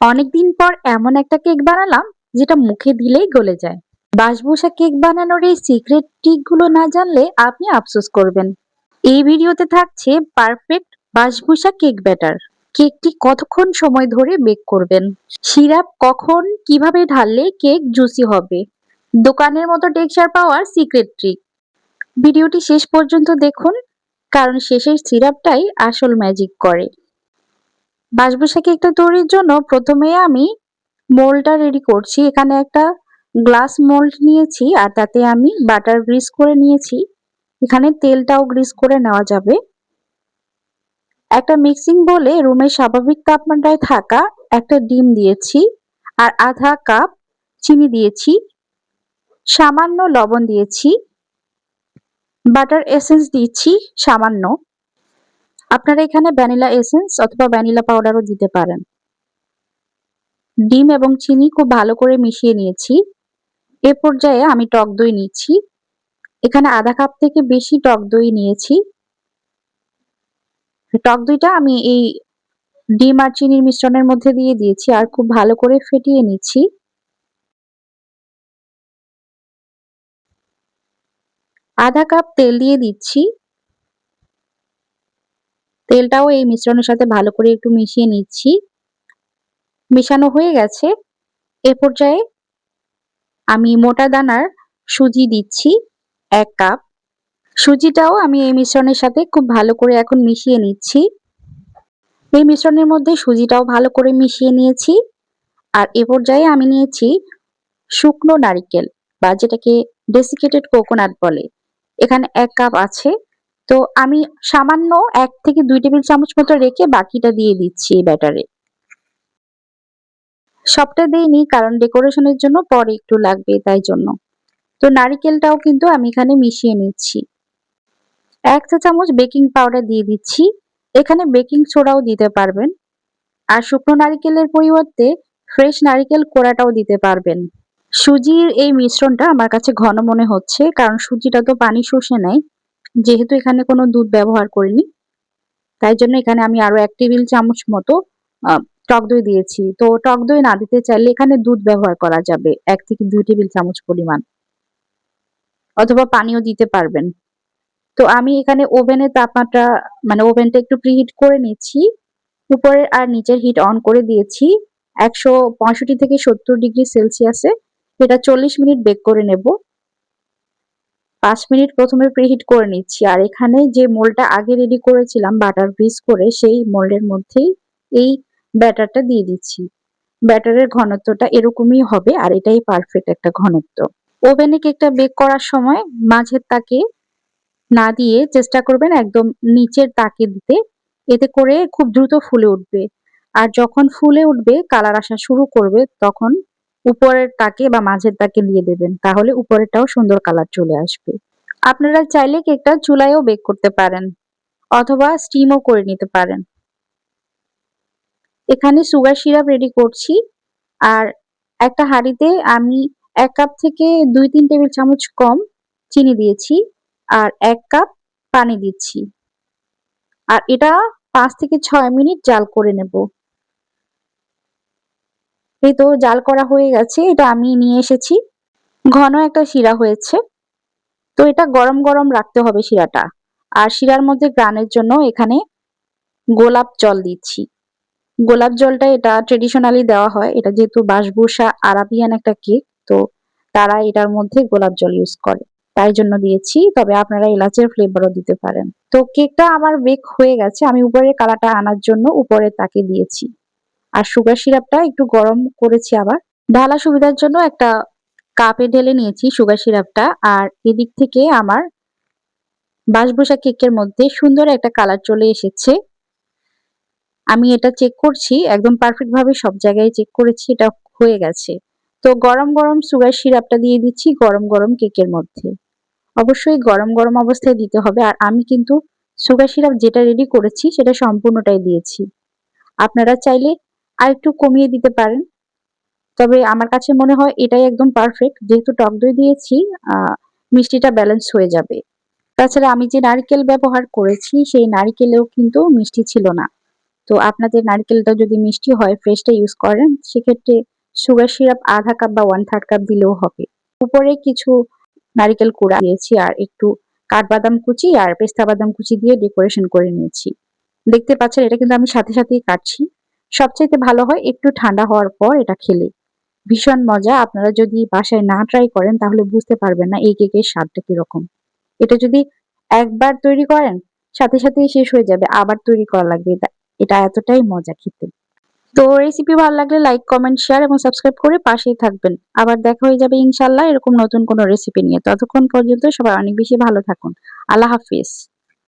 অনেকদিন পর এমন একটা কেক বানালাম যেটা মুখে দিলেই গলে যায়। বাসবুসা কেক বানানোর এই সিক্রেট ট্রিক গুলো না জানলে আপনি আফসোস করবেন। এই ভিডিওতে থাকছে পারফেক্ট বাসবুসা কেক ব্যাটার। কেকটি কতক্ষণ সময় ধরে বেক করবেন, সিরাপ কখন কিভাবে ঢাললে কেক জুসি হবে, দোকানের মতো টেক্সচার পাওয়ার সিক্রেট ট্রিক। ভিডিওটি শেষ পর্যন্ত দেখুন, কারণ শেষের সিরাপটাই আসল ম্যাজিক করে। বাসবুসা কেকটা তৈরির জন্য প্রথমে আমি মোল্ডটা রেডি করছি। এখানে একটা গ্লাস মোল্ড নিয়েছি আর তাতে আমি বাটার গ্রিস করে নিয়েছি। এখানে তেলটাও গ্রিস করে নেওয়া যাবে। একটা মিক্সিং বোলে রুমের স্বাভাবিক তাপমাত্রায় থাকা একটা ডিম দিয়েছি আর আধা কাপ চিনি দিয়েছি, সামান্য লবণ দিয়েছি, বাটার এসেন্স দিচ্ছি সামান্য। আপনারা এখানে ভ্যানিলা এসেন্স অথবা ভ্যানিলা পাউডারও দিতে পারেন। ডিম এবং চিনি খুব ভালো করে মিশিয়ে নিয়েছি। এ পর্যায়ে আমি টক দই নিচ্ছি। এখানে আধা কাপ থেকে বেশি টক দই নিয়েছি। টক দইটা আমি এই ডিম আর চিনির মিশ্রণের মধ্যে দিয়ে দিয়েছি আর খুব ভালো করে ফেটিয়ে নিচ্ছি। আধা কাপ তেল দিয়ে দিচ্ছি। তেলটাও এই মিশ্রণের সাথে ভালো করে একটু মিশিয়ে নিচ্ছি। মেশানো হয়ে গেছে। এ পর্যায়ে আমি মোটা দানার সুজি দিচ্ছি ১ কাপ। সুজিটাও আমি এই মিশ্রণের সাথে খুব ভালো করে এখন মিশিয়ে নিচ্ছি। এই মিশ্রণের মধ্যে সুজিটাও ভালো করে মিশিয়ে নিয়েছি। আর এ পর্যায়ে আমি নিয়েছি শুকনো নারিকেল বা যেটাকে ডেসিকেটেড কোকোনাট বলে। এখানে ১ কাপ আছে। তো আমি সামান্য ১ থেকে ২ টেবিল চামচ মতো রেখে বাকিটা দিয়ে দিচ্ছি এই ব্যাটারে। সবটা দেইনি কারণ ডেকোরেশনের জন্য পরে একটু লাগবে তাই জন্য। তো নারিকেলটাও কিন্তু আমি এখানে মিশিয়ে নিচ্ছি। ১ চা চামচ বেকিং পাউডার দিয়ে দিচ্ছি। এখানে বেকিং সোডাও দিতে পারবেন। আর শুকনো নারিকেলের পরিবর্তে ফ্রেশ নারিকেল কোড়াটাও দিতে পারবেন। সুজির এই মিশ্রণটা আমার কাছে ঘন মনে হচ্ছে কারণ সুজিটা তো পানি শুষে নেয়। যেহেতু এখানে কোনো দুধ ব্যবহার করিনি, তাই জন্য এখানে আমি আরো ১ টেবিল চামচ মতো আ টক দই দিয়েছি। তো টক দই না দিতে চাইলে এখানে দুধ ব্যবহার করা যাবে ১ থেকে ২ টেবিল চামচ পরিমাণ। অথবা পানিও দিতে পারবেন। তো আমি এখানে ওভেনের তাপমাত্রা মানে ওভেনটা একটু প্রিহিট করে নিচ্ছি। উপরের আর নিচের হিট অন করে দিয়েছি ১৬৫ থেকে ৭০ ডিগ্রি সেলসিয়াসে। এটা ৪০ মিনিট বেক করে নেব। ৫ মিনিট প্রথমে প্রিহিট করে নিচ্ছি। আর এখানে যে মোল্ডটা আগে রেডি করেছিলাম বাটার গ্রিস করে সেই মোল্ডের মধ্যেই এই ব্যাটারটা দিয়ে দিচ্ছি। ব্যাটারের ঘনত্বটা এরকমই হবে আর এটাই পারফেক্ট একটা ঘনত্ব। ওভেনে কেকটা বেক করার সময় মাঝের তাকে না দিয়ে চেষ্টা করবেন একদম নিচের তাকে দিতে। এতে করে খুব দ্রুত ফুলে উঠবে। আর যখন ফুলে উঠবে কালার আসা শুরু করবে তখন উপরের তাকে বা মাঝের তাকে দিয়ে দেবেন। তাহলে উপরেরটাও সুন্দর কালার চলে আসবে। আপনারা চাইলে কেকটা চুলায়ও বেক করতে পারেন অথবা স্টিমও করে নিতে পারেন। এখানে সুগার সিরাপ রেডি করছি। আর একটা হাঁড়িতে আমি ১ কাপ থেকে ২-৩ টেবিল চামচ কম চিনি দিয়েছি আর ১ কাপ পানি দিচ্ছি। আর এটা ৫ থেকে ৬ মিনিট জাল করে নেব। এই তো জাল করা হয়ে গেছে। এটা আমি নিয়ে এসেছি। ঘন একটা শিরা হয়েছে। তো এটা গরম, গরম রাখতে হবে শিরাটা। আর শিরার মধ্যে ঘ্রাণের জন্য এখানে গোলাপ জল দিচ্ছি। গোলাপ জলটা এটা ট্র্যাডিশনালি দেওয়া হয়। এটা যেহেতু বাসবুসা আরাবিয়ান একটা কেক, তো তারা এটার মধ্যে গোলাপ জল ইউজ করে। তাই জন্য দিয়েছি। তবে আপনারা এলাচের ফ্লেভারও দিতে পারেন। তো কেকটা আমার বেক হয়ে গেছে। আমি উপরের কালারটা আনার জন্য উপরের তাকে দিয়েছি। আর সুগার সিরাপটা একটু গরম করেছি আবার। ঢালা সুবিধার জন্য একটা কাপে ঢেলে নিয়েছি সুগার সিরাপটা। আর এদিক থেকে আমার বাসবুসা কেকের মধ্যে সুন্দর একটা কালার চলে এসেছে। আমি এটা চেক করছি, একদম পারফেক্ট ভাবে সব জায়গায় চেক করেছি, এটা হয়ে গেছে। তো গরম, গরম সুগার সিরাপটা দিয়ে দিচ্ছি গরম, গরম কেকের মধ্যে। অবশ্যই গরম, গরম অবস্থায় দিতে হবে। আর আমি কিন্তু সুগার সিরাপ যেটা রেডি করেছি সেটা সম্পূর্ণটাই দিয়েছি। আপনারা চাইলে আরেকটু কমিয়ে দিতে পারেন। তবে আমার কাছে মনে হয় এটাই একদম পারফেক্ট। যেহেতু টক দই দিয়েছি, আ মিষ্টিটা ব্যালেন্স হয়ে যাবে। তাছাড়া আমি যে নারিকেল ব্যবহার করেছি সেই নারিকেলেও কিন্তু মিষ্টি ছিল না। তো আপনাদের নারকেলটা যদি মিষ্টি হয়, ফ্রেশটা ইউজ করেন, সেক্ষেত্রে সুগার সিরাপ 1/2 কাপ বা 1/3 কাপ দিলেও হবে। উপরে কিছু নারিকেল কুড়া দিয়েছি আর একটু কাঠবাদাম কুচি আর পেস্তা বাদাম কুচি দিয়ে ডেকোরেশন করে নিয়েছি। দেখতে পাচ্ছেন এটা কিন্তু আমি সাথে সাথেই কাটছি। সবচাইতে ভালো হয় একটু ঠান্ডা হওয়ার পর এটা খেলে। ভীষণ মজা। আপনারা যদি বাসায় না ট্রাই করেন তাহলে বুঝতে পারবেন না এই কেকের স্বাদটা কিরকম। এটা যদি একবার তৈরি করেন সাথে সাথেই শেষ হয়ে যাবে, আবার তৈরি করা লাগবে। এটা এতটাই মজা খেতে। তো রেসিপি ভালো লাগলে লাইক, কমেন্ট, শেয়ার এবং সাবস্ক্রাইব করে পাশেই থাকবেন। আবার দেখা হয়ে যাবে ইনশাআল্লাহ এরকম নতুন কোনো রেসিপি নিয়ে। ততক্ষণ পর্যন্ত সবাই অনেক বেশি ভালো থাকুন। আল্লাহ হাফিজ।